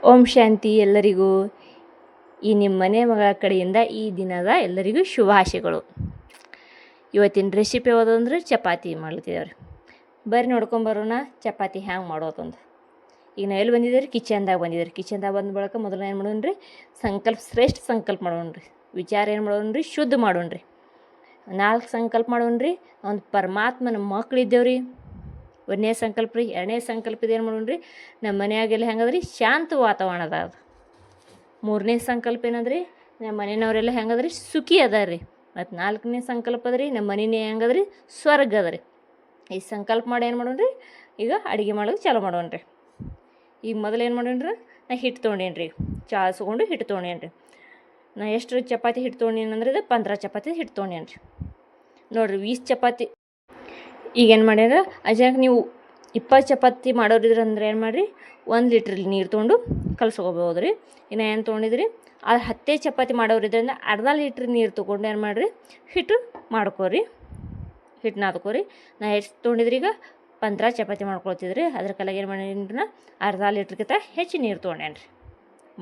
ಓಂ ಶಾಂತಿ ಎಲ್ಲರಿಗೂ. ಈ ನಿಮ್ಮ ಮನೆ ಮಗಳ ಕಡೆಯಿಂದ ಈ ದಿನದ ಎಲ್ಲರಿಗೂ ಶುಭಾಶಯಗಳು. ಇವತ್ತಿನ ರೆಸಿಪಿ ಯಾವುದಂದ್ರೆ ಚಪಾತಿ ಮಾಡ್ತಿದ್ದೇವ್ರಿ. ಬರ್ರಿ ನೋಡ್ಕೊಂಬರೋಣ ಚಪಾತಿ ಹ್ಯಾಂಗೆ ಮಾಡೋದಂತ. ಈಗ ನಾವು ಎಲ್ಲಿ ಬಂದಿದ್ದೀರಿ? ಕಿಚನ್ದಾಗ ಬಂದಿದ್ದೀರಿ. ಕಿಚನ್ದಾಗ ಬಂದ ಬಳಿಕ ಮೊದಲು ಏನು ಮಾಡೋಣ್ರಿ, ಶ್ರೇಷ್ಠ ಸಂಕಲ್ಪ ಮಾಡೋಣ್ರಿ. ವಿಚಾರ ಏನು ಮಾಡೋಣ್ರಿ? ಶುದ್ಧ ಮಾಡೋಣ್ರಿ. 4 ಸಂಕಲ್ಪ ಮಾಡೋಣ್ರಿ. ಒಂದು ಪರಮಾತ್ಮನ ಮಕ್ಕಳಿದ್ದೇವ್ರಿ. 1ನೇ ಸಂಕಲ್ಪ ರೀ. 2ನೇ ಸಂಕಲ್ಪದ ಏನು ಮಾಡೋಣ್ರಿ, ನಮ್ಮ ಮನೆಯಾಗೆಲ್ಲ ಹೆಂಗದ್ರಿ ಶಾಂತ ವಾತಾವರಣ ಅದ. 3ನೇ ಸಂಕಲ್ಪ ಏನಂದ್ರಿ, ನಮ್ಮ ಮನೆಯವ್ರೆಲ್ಲ ಹೆಂಗದ್ರಿ ಸುಖಿ ಅದ ರೀ. ಮತ್ತು 4ನೇ ಸಂಕಲ್ಪ ಅದ ರೀ, ನಮ್ಮ ಮನೆಯೇ ಹೆಂಗದ್ರಿ ಸ್ವರ್ಗ ಅದ ರೀ. ಈ ಸಂಕಲ್ಪ ಮಾಡಿ ಏನು ಮಾಡೋಣ್ರಿ, ಈಗ ಅಡುಗೆ ಮಾಡೋದು ಚಾಲು ಮಾಡೋಣ್ರಿ. ಈಗ ಮೊದಲು ಏನು ಮಾಡೋಣ್ರಿ, ನಾ ಹಿಟ್ಟು ತೊಗೊಂಡೇನ್ರಿ, ಚಾಸ್ಕೊಂಡು ಹಿಟ್ಟು ತೊಗೊಂಡೇನ್ರಿ. ನಾ ಎಷ್ಟು ಚಪಾತಿ ಹಿಟ್ಟು ತೊಗೊಂಡೇನಂದ್ರೆ ಇದು 15 ಚಪಾತಿ ಹಿಟ್ಟು ತೊಗೊಂಡೇನ್ರಿ. ನೋಡಿರಿ 20 ಚಪಾತಿ. ಈಗೇನು ಮಾಡ್ಯಾರ, ಅಜಾಕ್ ನೀವು 20 ಚಪಾತಿ ಮಾಡೋರಿದ್ರೆ ಅಂದ್ರೆ ಏನು ಮಾಡಿರಿ, 1 ಲೀಟ್ರ್ ನೀರು ತೊಗೊಂಡು ಕಲ್ಸ್ಕೊಬೋದು ರೀ. ಇನ್ನು ಏನು ತೊಗೊಂಡಿದ್ರಿ, ಅದು 10 ಚಪಾತಿ ಮಾಡೋರಿದ್ರಿಂದ ಅರ್ಧ ಲೀಟ್ರ್ ನೀರು ತೊಗೊಂಡು ಏನು ಮಾಡಿರಿ, ಹಿಟ್ಟು ಮಾಡ್ಕೋರಿ, ಹಿಟ್ಟು ನಾದ್ಕೋರಿ. ನಾ ಎಷ್ಟು ತೊಗೊಂಡಿದ್ರಿ, ಈಗ 15 ಚಪಾತಿ ಮಾಡ್ಕೊಳ್ತಿದ್ರಿ. ಅದ್ರ ಕಲಾಗ ಏನು ಮಾಡೀನಿ, ನಾ ಅರ್ಧ ಲೀಟ್ರ್ಗಿಂತ ಹೆಚ್ಚು ನೀರು ತೊಗೊಂಡೇನ್ರಿ.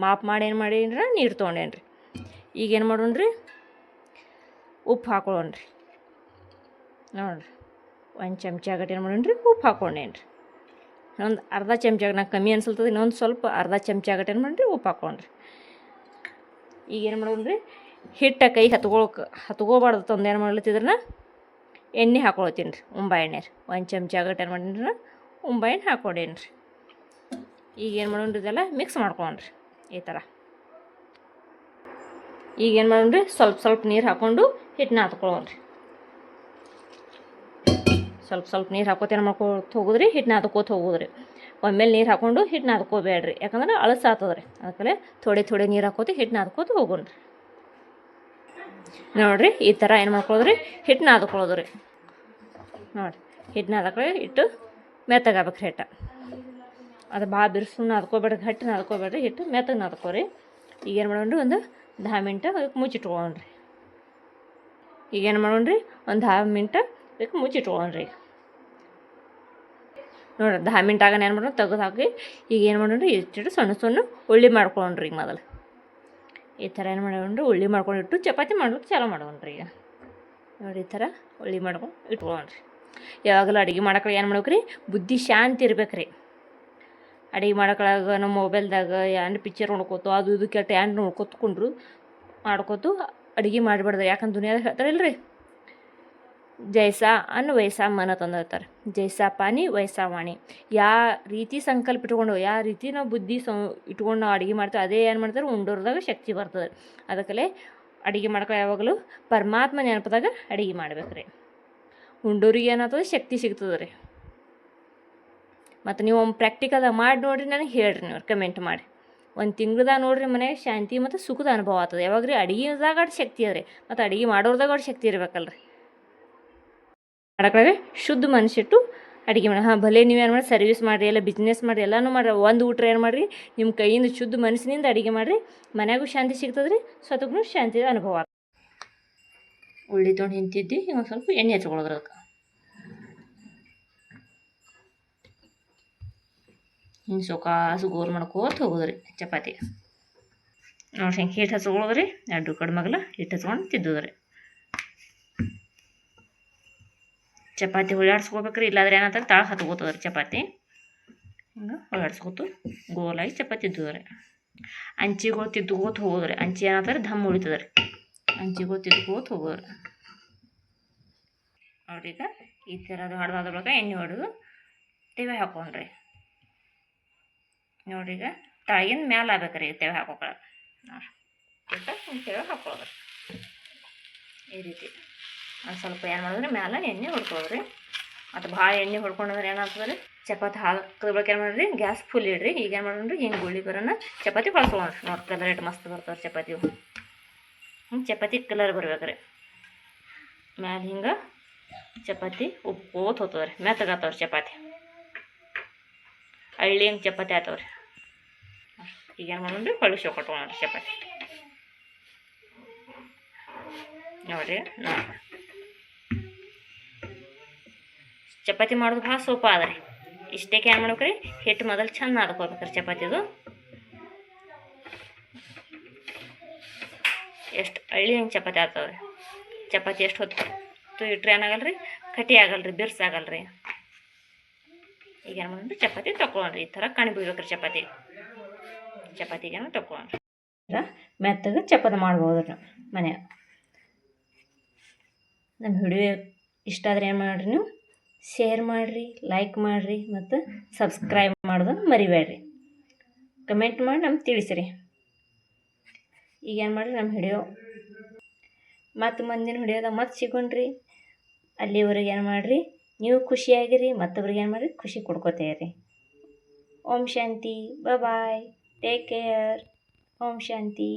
ಮಾಪ್ ಮಾಡಿ ಏನು ಮಾಡೀನಿ, ನೀರು ತೊಗೊಂಡೇನ್ರಿ. ಈಗೇನು ಮಾಡೋಣ್ರಿ, ಉಪ್ಪು ಹಾಕೊಳ್ಳೋಣ್ರಿ. ನೋಡಿರಿ 1 ಚಮಚ ಆಗಟ್ಟು ಏನು ಮಾಡೋಣ್ರಿ, ಉಪ್ಪು ಹಾಕ್ಕೊಂಡೇನ್ರಿ. ಒಂದು ಅರ್ಧ ಚಮಚ, ನಂಗೆ ಕಮ್ಮಿ ಅನ್ಸಲ್ತದೆ, ಇನ್ನೊಂದು ಸ್ವಲ್ಪ ಅರ್ಧ ಚಮಚ ಆಗಟ್ಟು ಏನು ಮಾಡಿರಿ, ಉಪ್ಪು ಹಾಕ್ಕೊಂಡ್ರಿ. ಈಗೇನು ಮಾಡೋಣ್ರಿ, ಹಿಟ್ಟ ಕೈ ಹತ್ಕೋಬಾರ್ದು ತಂದು ಏನು ಮಾಡ್ಲತ್ತಿದ್ರನ ಎಣ್ಣೆ ಹಾಕೊಳ್ತೀನಿ ರೀ, ಉಂಬಾ ಎಣ್ಣೆ ರೀ. 1 ಚಮಚ ಆಗಟ್ಟು ಏನು ಮಾಡೀನಿ, ಉಂಬಾ ಎಣ್ಣೆ ಹಾಕ್ಕೊಂಡೇನಿ ರೀ. ಈಗೇನು ಮಾಡೋಣ್ರಿ, ಇದೆಲ್ಲ ಮಿಕ್ಸ್ ಮಾಡ್ಕೊಂಡ್ರಿ ಈ ಥರ. ಈಗೇನು ಮಾಡೋಣ್ರಿ, ಸ್ವಲ್ಪ ನೀರು ಹಾಕ್ಕೊಂಡು ಹಿಟ್ಟನ್ನ ಹತ್ಕೊಳ್ಳೋಣ್ರಿ. ಸ್ವಲ್ಪ ನೀರು ಹಾಕೋತೇನೆ ಮಾಡ್ಕೊತ ಹೋಗೋದ್ರಿ, ಹಿಟ್ಟನ್ನ ಹತ್ಕೋತ ಹೋಗೋದ್ರಿ. ಒಮ್ಮೆಲೆ ನೀರು ಹಾಕ್ಕೊಂಡು ಹಿಟ್ಟನ್ನ ಹತ್ಕೋಬೇಡ್ರಿ, ಯಾಕಂದ್ರೆ ಅಳಸಾಗ್ತದ್ರಿ. ಅದಕ್ಕೆ ಥೋಡೆ ನೀರು ಹಾಕೋತಿ ಹಿಟ್ಟನ್ನ ಹತ್ಕೋತ ಹೋಗೋಣ್ರಿ. ನೋಡಿರಿ ಈ ಥರ ಏನು ಮಾಡ್ಕೊಳ್ಳೋದ್ರಿ, ಹಿಟ್ಟನ್ನ ಹತ್ಕೊಳ್ಳೋದ್ರಿ. ನೋಡಿರಿ ಹಿಟ್ಟನ್ನ ಹತ್ಕೊಳ್ಳಿ, ಹಿಟ್ಟು ಮೆತ್ತಗಾಗ್ಬೇಕ್ರಿ. ಹಿಟ್ಟು ಅದು ಭಾಳ ಬಿರ್ಸನ್ನ ಹತ್ಕೋಬೇಡ್ರಿ, ಗಟ್ಟಿನ ಹತ್ಕೋಬೇಡ್ರಿ, ಹಿಟ್ಟು ಮೆತ್ತಗೆ ಹತ್ಕೋರಿ. ಈಗೇನು ಮಾಡೋಣ್ರಿ, ಒಂದು 10 ಮಿನಿಟ್ ಅದಕ್ಕೆ ಮುಚ್ಚಿಟ್ಕೊಳ್ಳೋಣ್ರಿ. ಈಗೇನು ಮಾಡೋಣ್ರಿ, ಒಂದು 10 ಮಿನಿಟ್ ಅದಕ್ಕೆ ಮುಚ್ಚಿಟ್ಕೊಳ್ಳೋಣ್ರಿ. ನೋಡಿರಿ 10 ಮಿನಿಟ್ ಆಗ ಏನು ಮಾಡೋಣ, ತೆಗೆದು ಹಾಕಿ. ಈಗ ಏನು ಮಾಡೋಣ್ರಿ, ಇಷ್ಟು ಸಣ್ಣ ಉಳ್ಳಿ ಮಾಡ್ಕೊಳ್ಳೋಣ್ರಿ. ಈಗ ಮೊದಲು ಈ ಥರ ಏನು ಮಾಡೋಣ್ರಿ, ಉಳ್ಳಿ ಮಾಡ್ಕೊಂಡಿಟ್ಟು ಚಪಾತಿ ಮಾಡೋದು ಚಾಲು ಮಾಡೋಣ್ರಿ. ಈಗ ನೋಡಿ ಈ ಥರ ಉಳ್ಳಿ ಮಾಡ್ಕೊಂಡು ಇಟ್ಕೊಳ್ಳೋಣ್ರಿ. ಯಾವಾಗಲೂ ಅಡುಗೆ ಮಾಡೋಕೆ ಏನು ಮಾಡ್ಬೇಕ್ರಿ, ಬುದ್ಧಿ ಶಾಂತಿ ಇರ್ಬೇಕ್ರಿ. ಅಡುಗೆ ಮಾಡೋಕ್ಕಾಗ ನಮ್ಮ ಮೊಬೈಲ್ದಾಗ ಏನು ಪಿಕ್ಚರ್ ನೋಡ್ಕೋತು ಅದು ಇದು ಕೆಟ್ಟ ಏನು ನೋಡ್ಕೊತ್ಕೊಂಡ್ರು ಮಾಡ್ಕೋತು ಅಡುಗೆ ಮಾಡಿಬಿಡ್ದು. ಯಾಕಂದ್ರೆ ದುನಿಯಾದಾಗ ಹೇಳ್ತಾರಲ್ಲ ರೀ, ಜೈಸಾ ಅನ್ನ ವಯಸ್ಸಾ ಮನ ತಂದಿರ್ತಾರೆ, ಜೈಸಾ ಪಾನಿ ವಯಸ್ಸಾ ವಾಣಿ. ಯಾವ ರೀತಿ ಸಂಕಲ್ಪ ಇಟ್ಕೊಂಡು, ಯಾವ ರೀತಿ ನಾವು ಬುದ್ಧಿ ಇಟ್ಕೊಂಡು ನಾವು ಅಡುಗೆ ಮಾಡ್ತೀವಿ, ಅದೇ ಏನು ಮಾಡ್ತಾರೆ ಉಂಡೋರ್ದಾಗ ಶಕ್ತಿ ಬರ್ತದೆ. ಅದಕ್ಕಲ್ಲೇ ಅಡುಗೆ ಮಾಡ್ಕೊಳ್ಳೋ ಯಾವಾಗಲೂ ಪರಮಾತ್ಮ ನೆನಪದಾಗ ಅಡುಗೆ ಮಾಡ್ಬೇಕ್ರಿ. ಉಂಡೋರಿಗೆ ಏನಾಗ್ತದೆ, ಶಕ್ತಿ ಸಿಗ್ತದೆ ರೀ. ಮತ್ತು ನೀವು ಒಂದು ಪ್ರಾಕ್ಟಿಕಲ್ದಾಗ ಮಾಡಿ ನೋಡಿರಿ, ನನಗೆ ಹೇಳ್ರಿ, ನೀವು ಕಮೆಂಟ್ ಮಾಡಿ. 1 ತಿಂಗ್ಳದಾಗ ನೋಡಿರಿ ಮನೆಗೆ ಶಾಂತಿ ಮತ್ತು ಸುಖದ ಅನುಭವ ಆಗ್ತದೆ. ಯಾವಾಗ ರೀ, ಅಡುಗೆದಾಗ ಶಕ್ತಿ ಅದ ರೀ, ಮತ್ತು ಅಡುಗೆ ಮಾಡೋರ್ದಾಗ ಶಕ್ತಿ ಇರಬೇಕಲ್ರಿ. ಮಾಡೋಕ್ಕಾಗ ಶುದ್ಧ ಮನಸ್ಸಿಟ್ಟು ಅಡುಗೆ ಮಾಡಿ. ಭಲೆ ನೀವು ಏನು ಮಾಡಿ ಸರ್ವಿಸ್ ಮಾಡಿರಿ, ಎಲ್ಲ ಬಿಸ್ನೆಸ್ ಮಾಡಿರಿ, ಎಲ್ಲನೂ ಮಾಡಿರಿ, ಒಂದು ಊಟ ಏನು ಮಾಡಿರಿ, ನಿಮ್ಮ ಕೈಯಿಂದ ಶುದ್ಧ ಮನಸ್ಸಿನಿಂದ ಅಡುಗೆ ಮಾಡಿರಿ. ಮನೆಯಾಗೂ ಶಾಂತಿ ಸಿಗ್ತದೆ ರೀ, ಸ್ವತಃ ಶಾಂತಿದ ಅನುಭವ ಆಗ್ತದೆ. ಉಳ್ಳಿ ತೊಗೊಂಡು ಹಿಂತಿದ್ದಿ, ಒಂದು ಸ್ವಲ್ಪ ಎಣ್ಣೆ ಹಚ್ಕೊಳ್ಳೋದ್ರ. ಅದಕ್ಕೆ ಹಿಂಗೆ ಸೊಕಾಸು ಗೋಲ್ ಮಾಡ್ಕೋತ ಹೋಗೋದ್ರಿ ಚಪಾತಿ. ನೋಡಿ ಹಿಂಗೆ ಹಿಟ್ಟು ಹಚ್ಕೊಳ್ಳೋದ್ರಿ, 2 ಕಡೆ ಮಗಲ ಹಿಟ್ಟು ಹಚ್ಕೊಂಡು ತಿದ್ದೋದ್ರಿ. ಚಪಾತಿ ಹೊಳ್ಳಾಡ್ಸ್ಕೋಬೇಕ್ರಿ, ಇಲ್ಲಾಂದ್ರೆ ಏನಾಗ್ತದೆ ತಾಳ ಹತ್ಕೋತದ್ರಿ ಚಪಾತಿ. ಹಿಂಗೆ ಹೊಳ್ಳಾಡ್ಸ್ಕೊತು ಗೋಲಾಗಿ ಚಪಾತಿ ತಿದ್ದೋದ್ರಿ. ಅಂಚಿಗಳು ತಿದ್ಕೋತ ಹೋಗೋದ್ರಿ. ಅಂಚಿ ಏನಾಗ್ತಾರೆ ಧಮ್ ಉಳಿತದ್ರಿ, ಅಂಚಿಗಳು ತಿದ್ಕೋತ ಹೋಗೋದ್ರಿ. ನೋಡ್ರಿ ಈಗ ಈ ಥರ ಅದು ಹೊಡೆದಾದ ಬಳಿಕ ಎಣ್ಣೆ ಹೊಡೆದು ತೆವೆ ಹಾಕೊಂಡ್ರಿ. ನೋಡ್ರಿ ಈಗ ತಾಯಿಗಿಂದ ಮ್ಯಾಲೆ ಆಗ್ಬೇಕ್ರಿ ತೆವೆ ಹಾಕೋಕ್ಳ. ನೋಡ್ರಿ ತೆವೆ ಹಾಕೊಳ್ಳೋದ್ರಿ ಈ ರೀತಿ. ಒಂದು ಸ್ವಲ್ಪ ಏನು ಮಾಡಿದ್ರಿ, ಮ್ಯಾಲೆ ಎಣ್ಣೆ ಹೊಡ್ಕೊಳ್ಳೋದ್ರಿ. ಮತ್ತು ಭಾಳ ಎಣ್ಣೆ ಹೊಡ್ಕೊಂಡ್ರೆ ಏನಾಗ್ತದೆ ರೀ, ಚಪಾತಿ ಹಾಕೋದ್ ಬಳಕೆ ಏನು ಮಾಡಿರಿ, ಗ್ಯಾಸ್ ಫುಲ್ ಇಡ್ರಿ. ಈಗ ಏನು ಮಾಡೋಣ್ರಿ, ಹಿಂಗೆ ಗುಳ್ಳಿ ಬರೋಣ ಚಪಾತಿ ಕಳ್ಸ್ಕೊಳ್ಳೋಣ್ರಿ. ನೋಡಿ ಕಲರ್ ಎಷ್ಟು ಮಸ್ತ್ ಬರ್ತಾವ್ರಿ ಚಪಾತಿ. ಹಿಂಗೆ ಚಪಾತಿ ಕಲರ್ ಬರ್ಬೇಕ್ರಿ. ಮ್ಯಾಲೆ ಹಿಂಗೆ ಚಪಾತಿ ಉಪ್ಕೋತ ಹೋಗ್ತದ್ರಿ, ಮೆತ್ತಗಾಗ್ತಾವ್ರಿ ಚಪಾತಿ. ಹಳ್ಳಿ ಹಿಂಗೆ ಚಪಾತಿ ಆಗ್ತಾವ್ರಿ. ಈಗ ಏನು ಮಾಡೋಣ್ರಿ, ಹೊಳ್ಳಿ ಕೊಟ್ಕೊಳ್ಳೋಣ್ರಿ ಚಪಾತಿ. ನೋಡಿರಿ ಚಪಾತಿ ಮಾಡೋದು ಭಾಳ ಸೂಪ ಅದ ರೀ. ಇಷ್ಟಕ್ಕೆ ಏನು ಮಾಡ್ಬೇಕ್ರಿ, ಹಿಟ್ಟು ಮೊದಲು ಚೆಂದ ನಾದ್ಕೋಬೇಕ್ರಿ ಚಪಾತಿದು. ಎಷ್ಟು ಹಳ್ಳಿ ಹಂಗೆ ಚಪಾತಿ ಆಗ್ತಾವೆ ರೀ. ಚಪಾತಿ ಎಷ್ಟು ಹೊತ್ತು ಇಟ್ರೆ ಏನಾಗಲ್ಲ ರೀ, ಕಟಿ ಆಗಲ್ಲ ರೀ, ಬಿರ್ಸಾಗಲ್ಲ ರೀ. ಈಗ ಏನು ಮಾಡಿದ್ರೆ ಚಪಾತಿ ತೊಗೊಳ್ರಿ, ಈ ಥರ ಕಣಿ ಬೀಳ್ಬೇಕು ರೀ ಚಪಾತಿಗೆ ತೊಗೊಳ್ರಿ. ಮೆತ್ತಗೆ ಚಪಾತಿ ಮಾಡ್ಬೋದು ರೀ ಮನ್ಯಾಗ. ನಮ್ಮ ವಿಡಿಯೋ ಇಷ್ಟ ಆದರೆ ಏನು ಮಾಡಿರಿ, ನೀವು ಶೇರ್ ಮಾಡಿರಿ, ಲೈಕ್ ಮಾಡಿರಿ ಮತ್ತು ಸಬ್ಸ್ಕ್ರೈಬ್ ಮಾಡೋದನ್ನು ಮರಿಬೇಡ್ರಿ. ಕಮೆಂಟ್ ಮಾಡಿ ನಮ್ಗೆ ತಿಳಿಸಿರಿ. ಈಗ ಏನು ಮಾಡಿರಿ, ನಮ್ಮ ವಿಡಿಯೋ ಮತ್ತು ಮುಂದಿನ ವಿಡಿಯೋದಾಗ ಮತ್ತೆ ಸಿಗೋಣ್ರಿ. ಅಲ್ಲಿವರೆಗೆ ಏನು ಮಾಡಿರಿ, ನೀವು ಖುಷಿಯಾಗಿರಿ, ಮತ್ತೊಬ್ರಿಗೆ ಏನು ಮಾಡಿರಿ, ಖುಷಿ ಕೊಡ್ಕೋತೀರಿ. ಓಂ ಶಾಂತಿ. ಬಾಯ್. Take care. ಓಂ ಶಾಂತಿ.